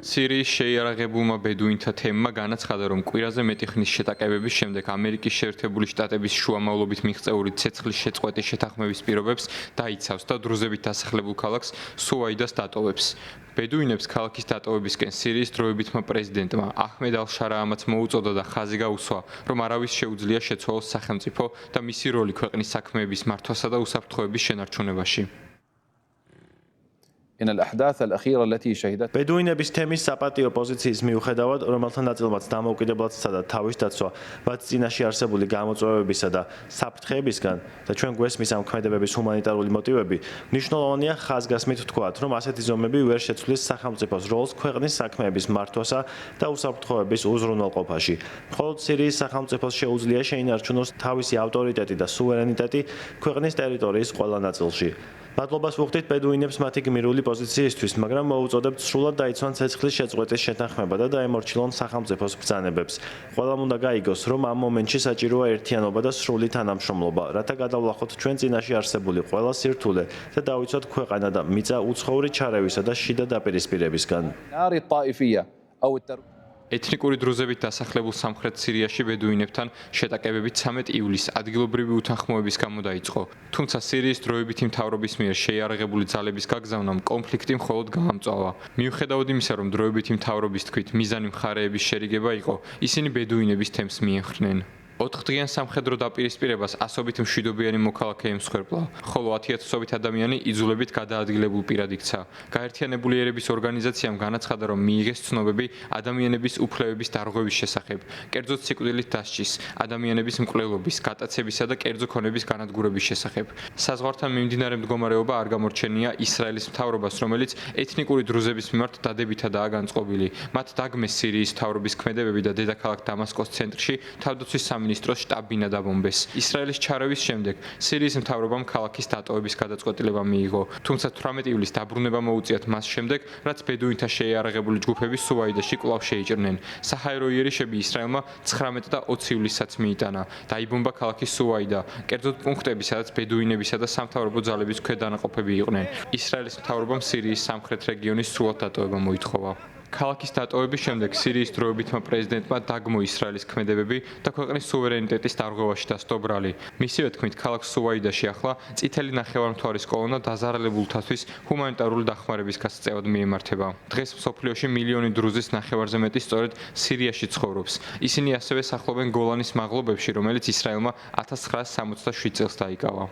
სირიის შეიარაღებულმა ბედუინთა თემმა განაცხადა, რომ კვირაზე მეტი ხნის შეტაკებების შემდეგ ამერიკის შეერთებული შტატების შუამავლობით მიღწეული ცეცხლის შეწყვეტის შეთანხმების პირობებს დაიცავს და დრუზებით დასახლებულ ქალაქს სუაიდას დატოვებს. ბედუინებს ქალაქის დატოვებისკენ სირიის დროებითმა პრეზიდენტმა აჰმედ ალ-შარაამაც მოუწოდა და ხაზი გაუსვა, რომ არავის შეუძლია შეცვალოს სახელმწიფო და მისი როლი ქვეყნის საქმეების მართვასა და უსაფრთხოების შენარჩუნებაში. ბედუინების თემის საპატიო პოზიციის მიუხედავად, რომელთა ნაწილმაც დამოუკიდებლად სცადა თავის დაცვა, მათ წინაშე არსებული გამოწვევებისა და საფრთხეებისგან და ჩვენ გვესმის ამ ქმედებების ჰუმანიტარული მოტივები, მნიშვნელოვანია ხაზგასმით ვთქვათ, რომ ასეთი ზომები ვერ შეცვლის სახელმწიფოს როლს ქვეყნის საქმეების მართვასა და უსაფრთხოების უზრუნველყოფაში. მხოლოდ სირიის სახელმწიფოს შეუძლია შეინარჩუნოს თავისი ავტორიტეტი და სუვერენიტეტი ქვეყნის ტერიტორიის ყველა ნაწილში. მადლობას ვუხდით ბედუინებს მათი გმირული პოზიციისთვის, მაგრამ მოუწოდებთ სრულად დაიცვან ცეცხლის შეწყვეტის შეთანხმება და დაემორჩილონ სახელმწიფოს ბრძანებებს. ყველამ უნდა გაიგოს, რომ ამ მომენტში საჭიროა ერთიანობა და სრული თანამშრომლობა, რათა გადავლახოთ ჩვენ წინაშე არსებული ყველა სირთულე და დავიცვათ ქვეყანა და მიწა უცხოური ჩარევისა და შიდა დაპირისპირებისგან. ეთნიკური დრუზებით დასახლებულ სამხრეთ სირიაში ბედუინებთან შეტაკებები 13 ივლისს ადგილობრივი უთანხმოების გამო დაიწყო. თუმცა სირიის დროებითი მთავრობის მიერ შეიარაღებული ძალების გაგზავნამ კონფლიქტი მხოლოდ გაამწვავა. მიუხედავად იმისა, რომ დროებითი მთავრობის თქმით მიზანი მხარეების შერიგება იყო, ისინი ბედუინების თემს მიეხრნენ. 4 დღიან სამხედრო დაპირისპირებას ასობით მშვიდობიანი მოქალაქე ემსხვერპლა, ხოლო 10,000-ობით ადამიანი იძულებით გადაადგილებულ პირად იქცა. გაერთიანებული ერების ორგანიზაციამ განაცხადა, რომ მიიღეს ცნობები ადამიანების უფლებების დარღვევის შესახებ, კერძოდ სიკვდილით დასჯის, ადამიანების მკვლელობის, გატაცებისა და კერძო ქონების განადგურების შესახებ. საზღვართან მიმდინარე მდგომარეობა არ გამორჩენია ისრაელის მთავრობას, რომელიც ეთნიკური დრუზების მიმართ დადებითადაა განწყობილი. მათ დაგმეს სირიის მთავრობის ქმედებები და დედაქალაქ დამასკოს ცენტრში თავდაცვის სამინისტროს შტაბ-ბინა დაბომბეს. ისრაელის ჩარევის შემდეგ სირიის მთავრობამ ქალაქის დატოვების გადაწყვეტილება მიიღო, თუმცა 18 ივლისს დაბრუნება მოუწიათ მას შემდეგ, რაც ბედუინთა შეიარაღებული ჯგუფები სუაიდაში კვლავ შეიჭრნენ. საჰაერო იერიშები ისრაელმა 19 და 20 ივლისსაც მიიტანა. დაიბომბა ქალაქი სუაიდა, კერძოდ პუნქტები, სადაც ბედუინებისა და სამთავრობო ძალების ქვედანაყოფები იყვნენ. ისრაელის მთავრობამ სირიის სამხრეთ რეგიონის სრულად დატოვება მოითხოვა. ქალაქის დატოვების შემდეგ სირიის დროებითმა პრეზიდენტმა დაგმო ისრაელის ქმედებები და ქვეყნის სუვერენიტეტის დარღვევაში დასდო ბრალი. მისივე თქმით, ქალაქ სუაიდაში ახლა წითელი ნახევარმთვარის კოლონა დაზარალებულთათვის ჰუმანიტარული დახმარების გასაწევად მიემართება. დღეს მსოფლიოში მილიონი დრუზის ნახევარზე მეტი სწორედ სირიაში ცხოვრობს. ისინი ასევე სახლობენ გოლანის მაღლობებში, რომელიც ისრაელმა 1967 წელს დაიკავა.